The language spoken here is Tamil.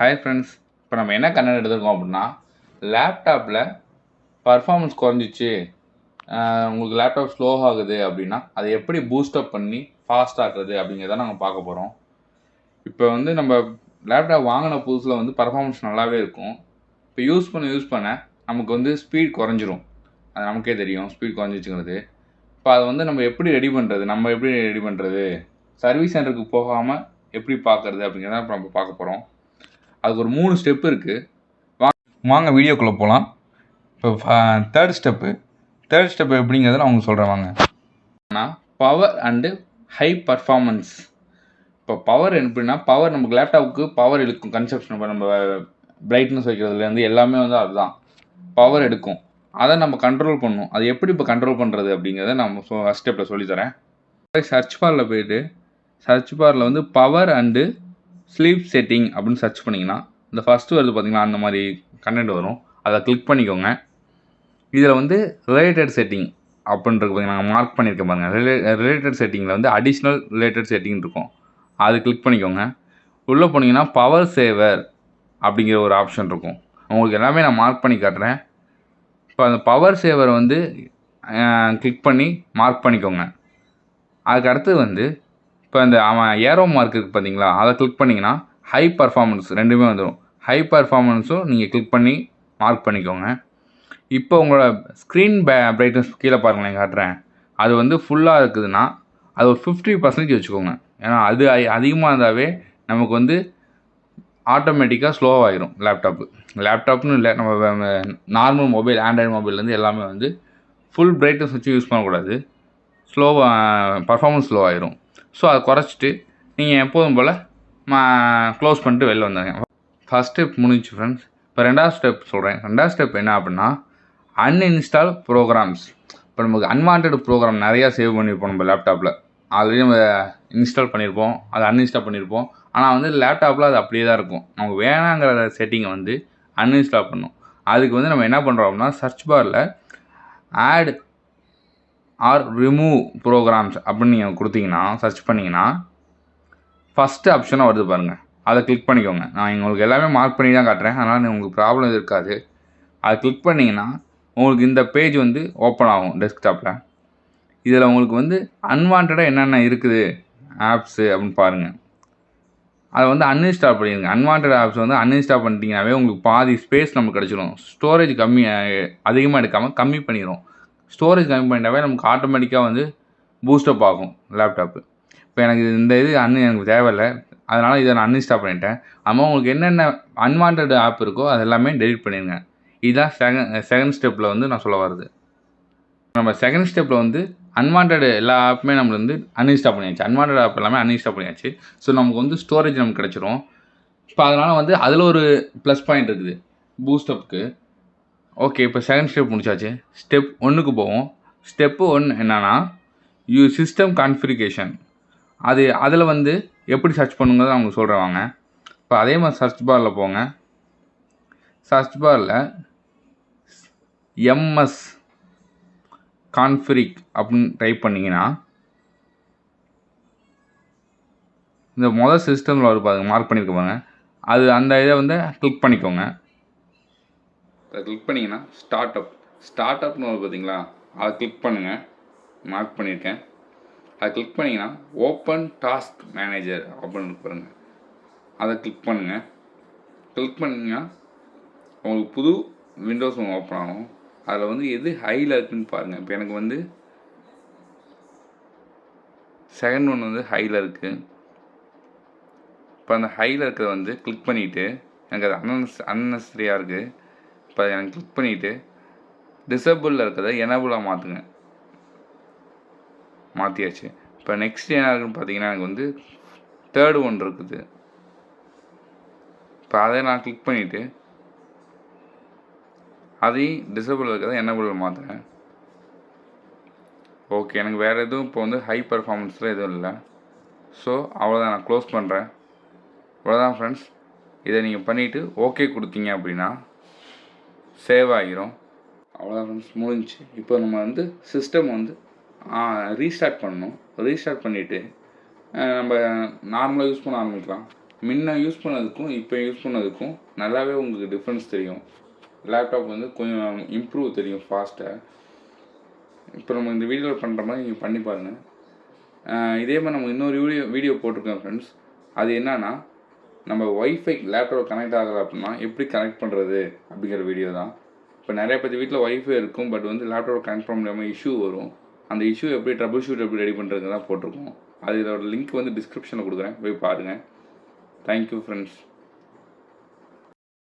ஹாய் ஃப்ரெண்ட்ஸ், இப்போ நம்ம என்ன கண்டென்ட் எடுத்துருக்கோம் அப்படின்னா, லேப்டாப்பில் பர்ஃபார்மன்ஸ் குறைஞ்சிச்சு, உங்களுக்கு லேப்டாப் ஸ்லோ ஆகுது அப்படின்னா அதை எப்படி பூஸ்டப் பண்ணி ஃபாஸ்ட் ஆக்குறது அப்படிங்கிறத நாங்கள் பார்க்க போகிறோம். இப்போ வந்து நம்ம லேப்டாப் வாங்கின புதுசில் வந்து பர்ஃபார்மன்ஸ் நல்லாவே இருக்கும். இப்போ யூஸ் பண்ண நமக்கு வந்து ஸ்பீட் குறைஞ்சிரும். அது நமக்கே தெரியும் ஸ்பீட் குறைஞ்சிச்சுங்கிறது. இப்போ அதை வந்து நம்ம எப்படி ரெடி பண்ணுறது, சர்வீஸ் சென்டருக்கு போகாமல் எப்படி பார்க்குறது அப்படிங்கிறத இப்போ நம்ம பார்க்க போகிறோம். அதுக்கு ஒரு 3 ஸ்டெப் இருக்குது. வாங்க வீடியோக்குள்ளே போகலாம். இப்போ தேர்ட் ஸ்டெப்பு எப்படிங்கிறத நான் உங்களுக்கு சொல்கிறேன் வாங்க. ஆனால் பவர் அண்டு ஹை பர்ஃபார்மன்ஸ். இப்போ பவர் எப்படின்னா, பவர் நமக்கு லேப்டாப்புக்கு பவர் எடுக்கும். கன்சப்ஷன் இப்போ நம்ம பிரைட்னஸ் வைக்கிறதுலேருந்து எல்லாமே வந்து அதுதான் பவர் எடுக்கும். அதை நம்ம கண்ட்ரோல் பண்ணணும். அது எப்படி இப்போ கண்ட்ரோல் பண்ணுறது அப்படிங்கிறத நம்ம ஃபஸ்ட் ஸ்டெப்பில் சொல்லித்தரேன். சர்ச் பாரில் போயிட்டு சர்ச் பாரில் வந்து பவர் அண்டு ஸ்லீப் செட்டிங் அப்படின்னு சர்ச் பண்ணிங்கன்னா இந்த ஃபஸ்ட்டு வருது பார்த்திங்களா, அந்த மாதிரி கண்டென்ட் வரும். அதை கிளிக் பண்ணிக்கோங்க. இதில் வந்து ரிலேட்டட் செட்டிங் அப்படின்றது பார்த்திங்கன்னா நாங்கள் மார்க் பண்ணியிருக்கேன் பாருங்கள். ரிலேட்டட் செட்டிங்கில் வந்து அடிஷ்னல் ரிலேட்டட் செட்டிங் இருக்கும். அது கிளிக் பண்ணிக்கோங்க. உள்ளே போனீங்கன்னா பவர் சேவர் அப்படிங்கிற ஒரு ஆப்ஷன் இருக்கும். உங்களுக்கு எல்லாமே நான் மார்க் பண்ணி காட்டுறேன். இப்போ அந்த பவர் சேவரை வந்து கிளிக் பண்ணி மார்க் பண்ணிக்கோங்க. அதுக்கு அடுத்து வந்து இப்போ இந்த ஏரோ மார்க் இருக்குது பார்த்தீங்களா, அதை கிளிக் பண்ணிங்கன்னா ஹை பர்ஃபார்மன்ஸ் ரெண்டுமே வந்துடும். ஹை பர்ஃபார்மன்ஸும் நீங்கள் கிளிக் பண்ணி மார்க் பண்ணிக்கோங்க. இப்போ உங்களோட ஸ்க்ரீன் பிரைட்னஸ் கீழே பாருங்களேன் காட்டுறேன். அது வந்து ஃபுல்லாக இருக்குதுன்னா அது ஒரு 50% வச்சுக்கோங்க. ஏன்னா அது அதிகமாக இருந்தாவே நமக்கு வந்து ஆட்டோமேட்டிக்காக ஸ்லோவாகிடும் லேப்டாப்னு இல்லை, நம்ம நார்மல் மொபைல் ஆண்ட்ராய்டு மொபைல்லேருந்து எல்லாமே வந்து ஃபுல் பிரைட்னஸ் வச்சு யூஸ் பண்ணக்கூடாது. பர்ஃபார்மன்ஸ் ஸ்லோ ஆகிரும். ஸோ அதை குறைச்சிட்டு நீங்கள் எப்போதும் போல் க்ளோஸ் பண்ணிட்டு வெளில வந்தாங்க. ஃபஸ்ட் ஸ்டெப் முடிஞ்சு ஃப்ரெண்ட்ஸ். இப்போ ரெண்டாவது ஸ்டெப் சொல்கிறேன். ரெண்டாவது ஸ்டெப் என்ன அப்படின்னா, அன்இன்ஸ்டால் ப்ரோக்ராம்ஸ். இப்போ நமக்கு அன்வான்ட் ப்ரோக்ராம் நிறையா சேவ் பண்ணியிருப்போம் நம்ம லேப்டாப்பில். ஆல்ரெடி நம்ம இன்ஸ்டால் பண்ணியிருப்போம், அதை அன்இன்ஸ்டால் பண்ணியிருப்போம். ஆனால் வந்து லேப்டாப்பில் அது அப்படியே தான் இருக்கும். நமக்கு வேணாங்கிற செட்டிங்கை வந்து அன்இன்ஸ்டால் பண்ணணும். அதுக்கு வந்து நம்ம என்ன பண்ணுறோம் அப்படின்னா, சர்ச் பாரில் ஆட் ஆர் ரிமூவ் ப்ரோக்ராம்ஸ் அப்படின்னு நீங்கள் கொடுத்தீங்கன்னா, சர்ச் பண்ணிங்கன்னா ஃபஸ்ட்டு ஆப்ஷனாக வருது பாருங்கள், அதை கிளிக் பண்ணிக்கோங்க. நான் உங்களுக்கு எல்லாமே மார்க் பண்ணி தான் காட்டுறேன், அதனால் உங்களுக்கு ப்ராப்ளம் எதுவும் இருக்காது. அதை கிளிக் பண்ணிங்கன்னா உங்களுக்கு இந்த பேஜ் வந்து ஓப்பன் ஆகும் டெஸ்க்டாப்பில். இதில் உங்களுக்கு வந்து அன்வான்டாக என்னென்ன இருக்குது ஆப்ஸு அப்படின்னு பாருங்கள். அதை வந்து அன்இன்ஸ்டால் பண்ணிடுங்க. அன்வான்ட் ஆப்ஸ் வந்து அன்இன்ஸ்டால் பண்ணிட்டீங்கன்னாவே உங்களுக்கு பாதி ஸ்பேஸ் நமக்கு கிடச்சிடும். ஸ்டோரேஜ் அதிகமாக எடுக்காமல் கம்மி பண்ணிடும். ஸ்டோரேஜ் கம்மி பண்ணிட்டாவே நமக்கு ஆட்டோமேட்டிக்காக வந்து பூஸ்டப் ஆகும் லேப்டாப்பு. இப்போ எனக்கு இந்த இது எனக்கு தேவையில்லை, அதனால் இதை நான் அன்இன்ஸ்டால் பண்ணிட்டேன். அதுமாதிரி உங்களுக்கு என்னென்ன அன்வான்ட் ஆப் இருக்கோ அது எல்லாமே டெலிட் பண்ணிடுங்க. இதுதான் செகண்ட் ஸ்டெப்பில் வந்து நான் சொல்ல வருது. நம்ம செகண்ட் ஸ்டெப்பில் வந்து அன்வான்ட் எல்லா ஆப்புமே நம்மளுக்கு வந்து அன்இன்ஸ்டால் பண்ணியாச்சு. அன்வான்ட் ஆப் எல்லாமே அன்இன்ஸ்டால் பண்ணியாச்சு. ஸோ நமக்கு வந்து ஸ்டோரேஜ் நமக்கு கிடச்சிரும். இப்போ அதனால் வந்து அதில் ஒரு ப்ளஸ் பாயிண்ட் இருக்குது பூஸ்டப்புக்கு. ஓகே, இப்போ செகண்ட் ஸ்டெப் முடிச்சாச்சு. ஸ்டெப் 1க்கு போவோம். ஸ்டெப்பு 1 என்னென்னா சிஸ்டம் கான்ஃபிகரேஷன். அதில் வந்து எப்படி சர்ச் பண்ணுங்கிறத அவங்க சொல்கிறேன் வாங்க. இப்போ அதே மாதிரி சர்ச் பாரில் போங்க. சர்ச் பாரில் எம்எஸ் கான்ஃபிரிக் அப்படின்னு டைப் பண்ணிங்கன்னா இந்த மொதல் சிஸ்டமில் ஒரு மார்க் பண்ணியிருக்கப்பாங்க, அது அந்த இதை வந்து கிளிக் பண்ணிக்கோங்க. அதை கிளிக் பண்ணிங்கன்னா ஸ்டார்ட் அப்னு ஒரு பார்த்தீங்களா, அதை கிளிக் பண்ணுங்கள். மார்க் பண்ணியிருக்கேன். அதை கிளிக் பண்ணிங்கன்னா ஓப்பன் டாஸ்க் மேனேஜர் அப்படின்னு பாருங்கள், அதை கிளிக் பண்ணுங்கள். கிளிக் பண்ணிங்கன்னா உங்களுக்கு புது விண்டோஸ் ஒன்று ஓப்பன் ஆகும். அதில் வந்து எது ஹையில் இருக்குதுன்னு பாருங்கள். இப்போ எனக்கு வந்து செகண்ட் ஒன் வந்து ஹையில் இருக்குது. இப்போ அந்த ஹையில் இருக்கிறத வந்து கிளிக் பண்ணிவிட்டு, எனக்கு அது அன்னெசரியாக இருக்குது. இப்போ அதை எனக்கு கிளிக் பண்ணிவிட்டு டிசேபிளில் இருக்கிறத எனேபிளாக மாற்றுங்க. மாற்றியாச்சு. இப்போ நெக்ஸ்ட் என்ன இருக்குதுன்னு பார்த்தீங்கன்னா, எனக்கு வந்து தேர்டு ஒன் இருக்குது. இப்போ அதை நான் கிளிக் பண்ணிவிட்டு அதையும் டிசேபிள் இருக்கிறத எனேபிளில் மாற்றுறேன். ஓகே, எனக்கு வேறு எதுவும் இப்போ வந்து ஹை பர்ஃபார்மன்ஸில் எதுவும் இல்லை. ஸோ அவ்வளோதான், நான் க்ளோஸ் பண்ணுறேன். அவ்வளோதான் ஃப்ரெண்ட்ஸ். இதை நீங்கள் பண்ணிவிட்டு ஓகே கொடுத்தீங்க அப்படின்னா சேவ் ஆகிரும். அவ்வளோதான் ஃப்ரெண்ட்ஸ், முடிஞ்சிச்சு. இப்போ நம்ம வந்து சிஸ்டம் வந்து ரீஸ்டார்ட் பண்ணணும். ரீஸ்டார்ட் பண்ணிவிட்டு நம்ம நார்மலாக யூஸ் பண்ண ஆரம்பிக்கலாம். முன்ன யூஸ் பண்ணதுக்கும் இப்போ யூஸ் பண்ணதுக்கும் நல்லாவே உங்களுக்கு டிஃப்ரென்ஸ் தெரியும். லேப்டாப் வந்து கொஞ்சம் இம்ப்ரூவ் தெரியும் ஃபாஸ்ட்டாக. இப்போ நம்ம இந்த வீடியோவில் பண்ணுற மாதிரி நீங்கள் பண்ணி பாருங்கள். இதே மாதிரி நம்ம இன்னொரு வீடியோ போட்டிருக்கோம் ஃப்ரெண்ட்ஸ். அது என்னன்னா, நம்ம ஒய்ஃபை லேப்டாப் கனெக்ட் ஆகலை அப்படின்னா எப்படி கனெக்ட் பண்ணுறது அப்படிங்கிற வீடியோ தான். இப்போ நிறைய பேர் வீட்டில் ஒய்ஃபை இருக்கும், பட் வந்து லேப்டாப் கனெக்ட் பண்ண முடியாமல் இஷ்யூ வரும். அந்த இஷ்யூ எப்படி ட்ரபிள் ஷூட் எப்படி ரெடி பண்ணுறது தான் போட்டிருக்கோம். அது இதோட லிங்க் வந்து டிஸ்கிரிப்ஷனில் கொடுக்குறேன், போய் பாருங்கள். Thank you friends.